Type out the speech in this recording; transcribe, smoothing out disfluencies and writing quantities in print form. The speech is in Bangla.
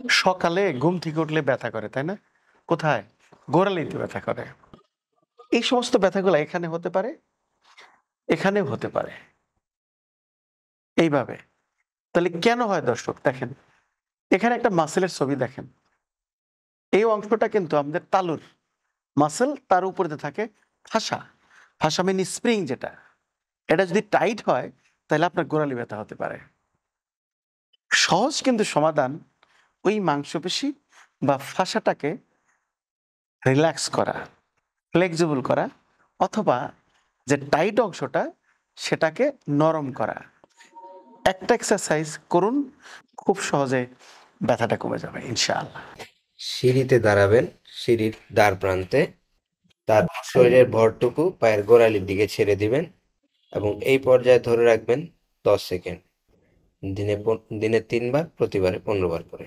সকালে ঘুম থেকে উঠলে ব্যথা করে, তাই না? কোথায়? গোড়ালিতে ব্যথা করে। এই সমস্ত ব্যথাগুলা এখানে হতে পারে, এখানেও হতে পারে। এইভাবে। তাহলে কেন হয় দর্শক? দেখেন, এখানে একটা মাসেলের ছবি দেখেন। এই অংশটা কিন্তু আমাদের তালুর মাসল, তার উপরে থাকে ফাসা। ফাসা মানে স্প্রিং যেটা। এটা যদি টাইট হয় তাহলে আপনার গোড়ালি ব্যথা হতে পারে। সহজ কিন্তু সমাধান ওই মাংসপেশি বা ফাসাটাকে রিল্যাক্স করা, ফ্লেক্সিবল করা, অথবা যে টাইট অংশটা সেটাকে নরম করা। একটা এক্সারসাইজ করুন, খুব সহজে ব্যথাটা কমে যাবে ইনশাআল্লাহ। সিঁড়িতে দাঁড়াবেন, সিঁড়ির দ্বার প্রান্তে। তারপর শরীরের ভরটুকু পায়ের গোড়ালির দিকে ছেড়ে দিবেন এবং এই পর্যায়ে ধরে রাখবেন 10 সেকেন্ড। দিনে 3 বার, প্রতিবারে 15 বার করে।